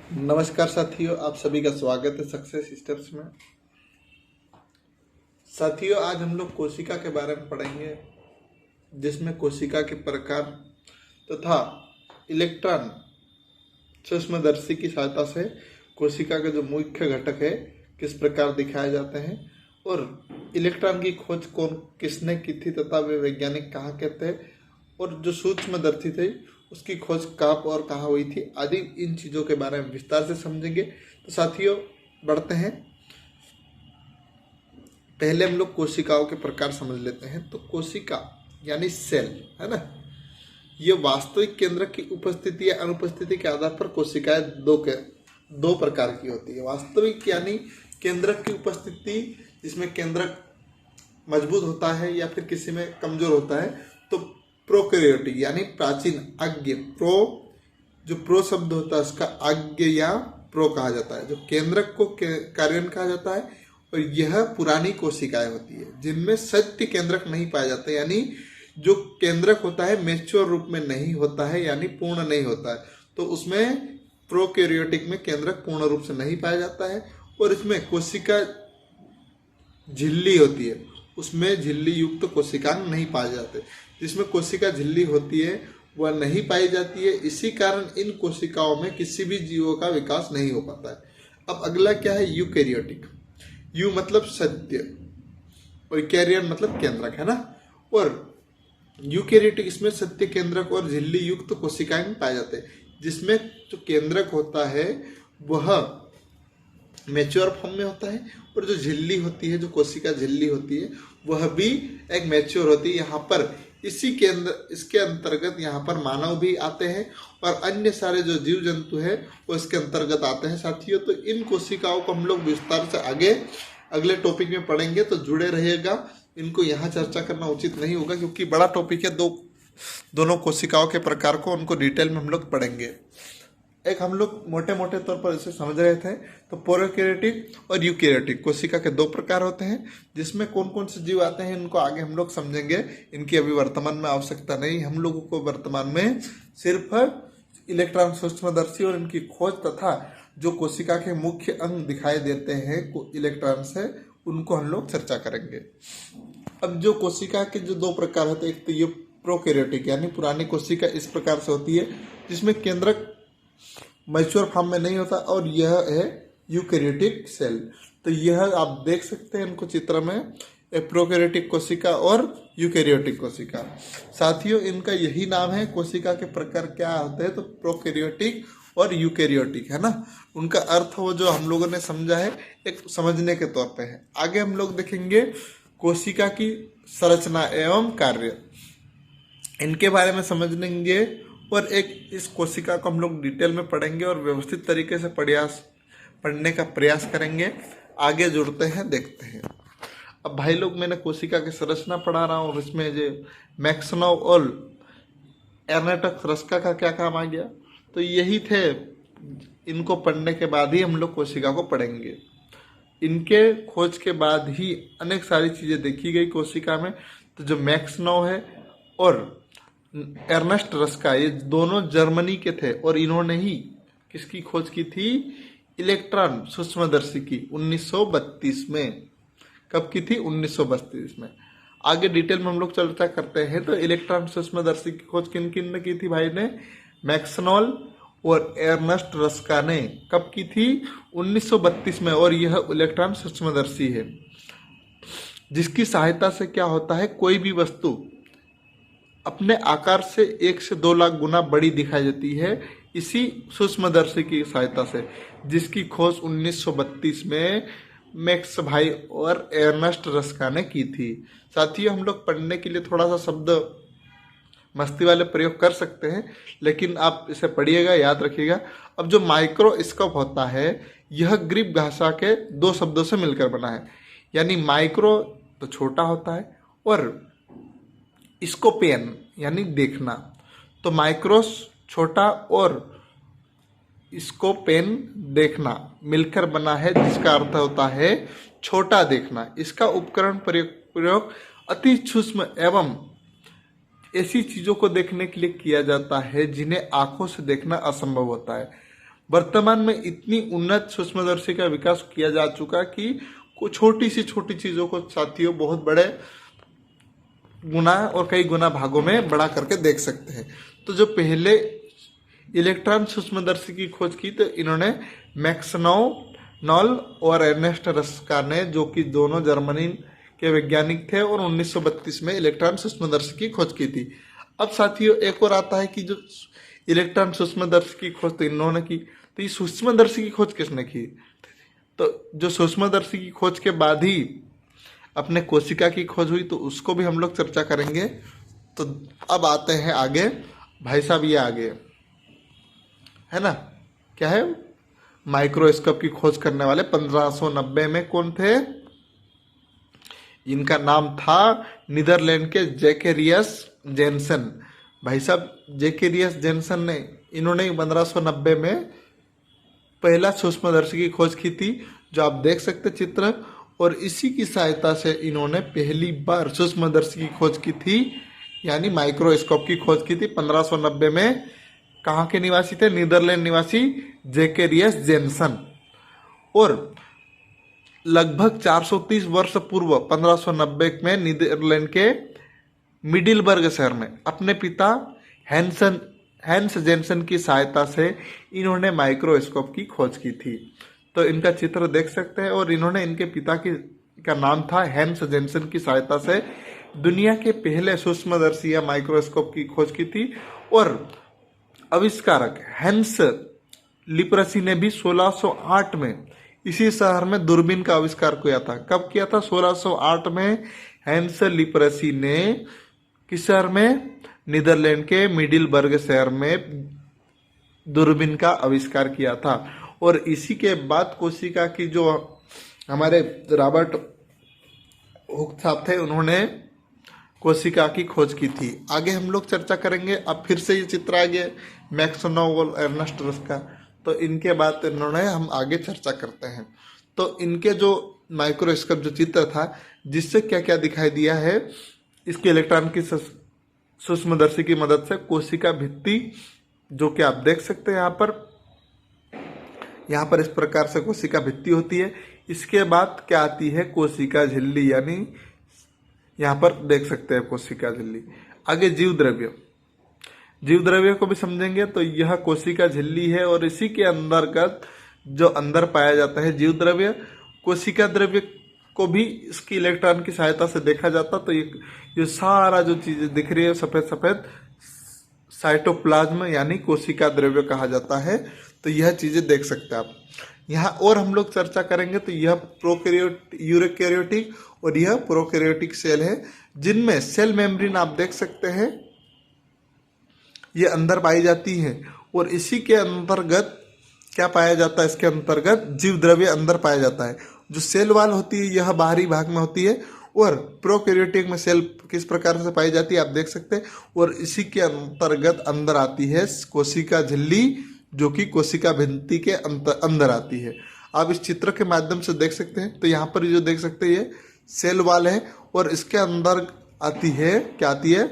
नमस्कार साथियों, आप सभी का स्वागत है सक्सेस स्टेप्स में। साथियों, आज हम लोग कोशिका के बारे में पढ़ेंगे, जिसमें कोशिका के प्रकार तथा इलेक्ट्रॉन सूक्ष्मदर्शी की सहायता से कोशिका के जो मुख्य घटक है किस प्रकार दिखाए जाते हैं और इलेक्ट्रॉन की खोज कौन किसने की थी तथा वे वैज्ञानिक कहाँ के थे और जो सूक्ष्मदर्शी थे उसकी खोज कब और कहाँ हुई थी आदि इन चीज़ों के बारे में विस्तार से समझेंगे। तो साथियों, बढ़ते हैं। पहले हम लोग कोशिकाओं के प्रकार समझ लेते हैं। तो कोशिका यानी सेल है ना, ये वास्तविक केंद्रक की उपस्थिति या अनुपस्थिति के आधार पर कोशिकाएं दो प्रकार की होती है। वास्तविक यानी केंद्रक की उपस्थिति, जिसमें केंद्रक मजबूत होता है या फिर किसी में कमजोर होता है, तो प्रोकैरियोटिक यानी प्राचीन अज्ञ जो प्रो शब्द होता है उसका अज्ञ या प्रो कहा जाता है, जो केंद्रक को कार्यान्वयन कहा जाता है। और यह पुरानी कोशिकाएं होती है जिनमें सत्य केंद्रक नहीं पाया जाता, यानी जो केंद्रक होता है मैच्योर रूप में नहीं होता है, यानी पूर्ण नहीं होता है। तो उसमें प्रोकैरियोटिक में केंद्रक पूर्ण रूप से नहीं पाया जाता है। और इसमें कोशिका झिल्ली होती है, उसमें झिल्ली युक्त कोशिकांग नहीं पाए जाते। जिसमें कोशिका झिल्ली होती है वह नहीं पाई जाती है। इसी कारण इन कोशिकाओं में किसी भी जीवों का विकास नहीं हो पाता है। अब अगला क्या है, यूकैरियोटिक। यू मतलब सत्य और कैरियर मतलब केंद्रक है ना। और यूकैरियोटिक इसमें सत्य केंद्रक और झिल्ली युक्त कोशिकाएं पाए जाते हैं, जिसमें जो केंद्रक होता है वह मैच्योर फॉर्म में होता है और जो झिल्ली होती है, जो कोशिका झिल्ली होती है, वह भी एक मैच्योर होती है। यहाँ पर इसके अंतर्गत यहाँ पर मानव भी आते हैं और अन्य सारे जो जीव जंतु है वो इसके अंतर्गत आते हैं साथियों। तो इन कोशिकाओं को हम लोग विस्तार से आगे अगले टॉपिक में पढ़ेंगे, तो जुड़े रहिएगा। इनको यहाँ चर्चा करना उचित नहीं होगा क्योंकि बड़ा टॉपिक है। दोनों कोशिकाओं के प्रकार को उनको डिटेल में हम लोग पढ़ेंगे। एक हम लोग मोटे मोटे तौर पर इसे समझ रहे थे। तो प्रोकैरियोटिक और यूकैरियोटिक कोशिका के दो प्रकार होते हैं, जिसमें कौन कौन से जीव आते हैं इनको आगे हम लोग समझेंगे। इनकी अभी वर्तमान में आवश्यकता नहीं, हम लोगों को वर्तमान में सिर्फ इलेक्ट्रॉन सूक्ष्मदर्शी और इनकी खोज तथा जो कोशिका के मुख्य अंग दिखाई देते हैं इलेक्ट्रॉन से, उनको हम लोग चर्चा करेंगे। अब जो कोशिका के जो दो प्रकार होते हैं, एक तो ये प्रोकैरियोटिक यानी पुरानी कोशिका इस प्रकार से होती है जिसमें केंद्रक मैच्योर फॉर्म में नहीं होता, और यह है यूकैरियोटिक सेल। तो यह आप देख सकते हैं इनको चित्र में, एक प्रोकैरियोटिक कोशिका और यूकैरियोटिक कोशिका। साथियों, इनका यही नाम है। कोशिका के प्रकार क्या होते हैं, तो प्रोकैरियोटिक और यूकैरियोटिक है ना। उनका अर्थ वो जो हम लोगों ने समझा है एक समझने के तौर पे है। आगे हम लोग देखेंगे कोशिका की संरचना एवं कार्य, इनके बारे में समझेंगे और एक इस कोशिका को हम लोग डिटेल में पढ़ेंगे और व्यवस्थित तरीके से पढ़ने का प्रयास करेंगे। आगे जुड़ते हैं, देखते हैं। अब भाई लोग, मैंने कोशिका की संरचना पढ़ा रहा हूँ और इसमें जो मैक्सनोव और एर्नेटक रस्का का क्या काम आ गया, तो यही थे। इनको पढ़ने के बाद ही हम लोग कोशिका को पढ़ेंगे। इनके खोज के बाद ही अनेक सारी चीज़ें देखी गई कोशिका में। तो जो मैक्सनोव है और एर्नेस्ट रस्का, ये दोनों जर्मनी के थे और इन्होंने ही किसकी खोज की थी, इलेक्ट्रॉन सूक्ष्मदर्शी की 1932 में। कब की थी, 1932 में। आगे डिटेल में हम लोग चर्चा करते हैं। तो इलेक्ट्रॉन सूक्ष्मदर्शी की खोज किन किन ने की थी भाई ने, मैक्सनोव और एर्नेस्ट रस्का ने। कब की थी, 1932 में। और यह इलेक्ट्रॉन सूक्ष्मदर्शी है जिसकी सहायता से क्या होता है, कोई भी वस्तु अपने आकार से 1 से 2 लाख गुना बड़ी दिखाई देती है इसी सूक्ष्मदर्शी की सहायता से, जिसकी खोज 1932 में मैक्स भाई और एर्नेस्ट रस्का ने की थी। साथियों, हम लोग पढ़ने के लिए थोड़ा सा शब्द मस्ती वाले प्रयोग कर सकते हैं, लेकिन आप इसे पढ़िएगा, याद रखिएगा। अब जो माइक्रोस्कोप होता है, यह ग्रीक भाषा के 2 शब्दों से मिलकर बना है। यानी माइक्रो तो छोटा होता है और स्कोपेन यानी देखना। तो माइक्रोस छोटा और स्कोपेन देखना मिलकर बना है, जिसका अर्थ होता है छोटा देखना। इसका उपकरण प्रयोग अति सूक्ष्म एवं ऐसी चीज़ों को देखने के लिए किया जाता है जिन्हें आंखों से देखना असंभव होता है। वर्तमान में इतनी उन्नत सूक्ष्मदर्शी का विकास किया जा चुका कि छोटी चीजों को साथियों बहुत बड़े गुना और कई गुना भागों में बढ़ा करके देख सकते हैं। तो जो पहले इलेक्ट्रॉन सूक्ष्मदर्शी की खोज की तो इन्होंने मैक्सनॉल और एर्नेस्ट रस्का ने, जो कि दोनों जर्मनी के वैज्ञानिक थे, और 1932 में इलेक्ट्रॉन सूक्ष्मदर्शी की खोज की थी। अब साथियों एक और आता है कि जो इलेक्ट्रॉन सूक्ष्मदर्शी की खोज तो इन्होंने की, तो ये सूक्ष्मदर्शी की खोज किसने की? तो जो सूक्ष्मदर्शी की खोज के बाद ही अपने कोशिका की खोज हुई, तो उसको भी हम लोग चर्चा करेंगे। तो अब आते हैं आगे भाई साहब, ये आगे है ना, क्या है, माइक्रोस्कोप की खोज करने वाले 1590 में कौन थे? इनका नाम था नीदरलैंड के जैकेरियस जेनसन। भाई साहब जैकेरियस जेनसन ने, इन्होंने 1590 में पहला सूक्ष्मदर्शी की खोज की थी, जो आप देख सकते चित्र, और इसी की सहायता से इन्होंने पहली बार सूक्ष्मदर्शी की खोज की थी, यानी माइक्रोस्कोप की खोज की थी 1590 में। कहाँ के निवासी थे? नीदरलैंड निवासी जैकेरियस जेनसन। और लगभग 430 वर्ष पूर्व 1590 में नीदरलैंड के मिडिलबर्ग शहर में अपने पिता हैंस जेनसन की सहायता से इन्होंने माइक्रोस्कोप की खोज की थी। तो इनका चित्र देख सकते हैं, और इन्होंने इनके पिता का नाम था हैंस जेनसन की सहायता से दुनिया के पहले सूक्ष्मदर्शी या माइक्रोस्कोप की खोज की थी। और आविष्कारक हैंस लिप्रसी ने भी 1608 में इसी शहर में दूरबीन का आविष्कार किया था। कब किया था? 1608 में हैंस लिप्रसी ने किस शहर में? नीदरलैंड के मिडिलबर्ग शहर में दूरबीन का आविष्कार किया था। और इसी के बाद कोशिका की जो हमारे रॉबर्ट हुक साहब थे, उन्होंने कोशिका की खोज की थी। आगे हम लोग चर्चा करेंगे। अब फिर से ये चित्र आ गया मैक्सनॉल एर्नेस्ट रस्का, तो इनके बाद इन्होंने हम आगे चर्चा करते हैं। तो इनके जो माइक्रोस्कोप जो चित्र था, जिससे क्या क्या दिखाई दिया है, इसके इलेक्ट्रॉन की सूक्ष्मदर्शी की मदद से कोशिका भित्ति, जो कि आप देख सकते हैं यहाँ पर इस प्रकार से कोशिका भित्ति होती है। इसके बाद क्या आती है? कोशिका झिल्ली, यानी यहाँ पर देख सकते हैं कोशिका झिल्ली। आगे जीव द्रव्य को भी समझेंगे। तो यह कोशिका झिल्ली है, और इसी के अंतर्गत जो अंदर पाया जाता है जीव द्रव्य, कोशिका द्रव्य को भी इसकी इलेक्ट्रॉन की सहायता से देखा जाता। तो ये सारा जो चीजें दिख रही है सफेद सफेद, साइटोप्लाज्म यानी कोशिका द्रव्य कहा जाता है। तो यह चीजें देख सकते हैं आप यहाँ। और हम लोग चर्चा करेंगे। तो यह यूरोकैरियोटिक और यह प्रोकैरियोटिक सेल है, जिनमें सेल मेम्ब्रेन आप देख सकते हैं ये अंदर पाई जाती है। और इसी के अंतर्गत क्या पाया जाता है? इसके अंतर्गत जीव द्रव्य अंदर पाया जाता है। जो सेल वाल होती है यह बाहरी भाग में होती है, और प्रोकैरियोटिक में सेल किस प्रकार से पाई जाती है आप देख सकते हैं। और इसी के अंतर्गत अंदर आती है कोशिका झिल्ली, जो कि कोशिका भित्ति के अंदर आती है। आप इस चित्र के माध्यम से देख सकते हैं। तो यहाँ पर जो देख सकते हैं ये सेल वाल है, और इसके अंदर आती है, क्या आती है?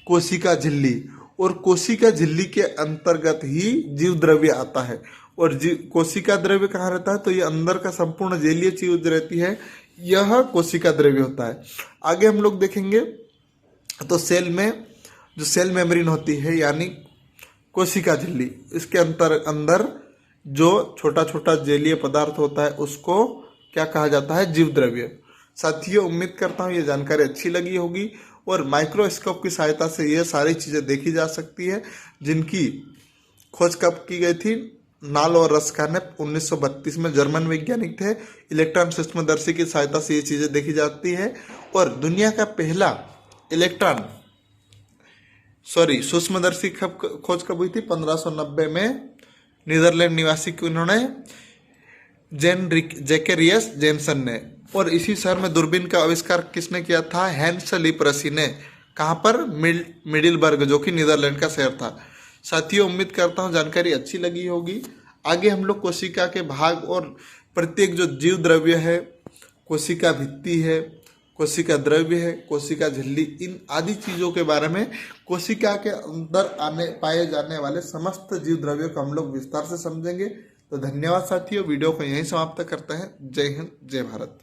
कोशिका झिल्ली। और कोशिका झिल्ली के अंतर्गत ही जीव द्रव्य आता है। और कोशिका द्रव्य कहाँ रहता है? तो ये अंदर का संपूर्ण जेलीय चीज रहती है, यह कोशिका द्रव्य होता है। आगे हम लोग देखेंगे। तो सेल में जो सेल मेम्ब्रेन होती है, यानी कोशिका झिल्ली, इसके अंदर जो छोटा छोटा जेलीय पदार्थ होता है उसको क्या कहा जाता है? जीव द्रव्य। साथियों उम्मीद करता हूँ ये जानकारी अच्छी लगी होगी, और माइक्रोस्कोप की सहायता से ये सारी चीजें देखी जा सकती है, जिनकी खोज कब की गई थी? नाल और रस्का ने 1932 में, जर्मन वैज्ञानिक थे। इलेक्ट्रॉन सूक्ष्मदर्शी की सहायता से ये चीजें देखी जाती है। और दुनिया का पहला सूक्ष्मदर्शी खोज कब हुई थी? 1590 में नीदरलैंड निवासी को इन्होंने जैकेरियस जेनसन ने। और इसी शहर में दूरबीन का आविष्कार किसने किया था? हैंस लिप्रसी ने। कहाँ पर? मिडिलबर्ग, जो कि नीदरलैंड का शहर था। साथियों उम्मीद करता हूँ जानकारी अच्छी लगी होगी। आगे हम लोग कोशिका के भाग और प्रत्येक जो जीव द्रव्य है, कोशिका भित्ति है, कोशिका द्रव्य है, कोशिका झिल्ली, इन आदि चीज़ों के बारे में, कोशिका के अंदर पाए जाने वाले समस्त जीव द्रव्यों को हम लोग विस्तार से समझेंगे। तो धन्यवाद साथियों, वीडियो को यहीं समाप्त करते हैं। जय हिंद, जय भारत।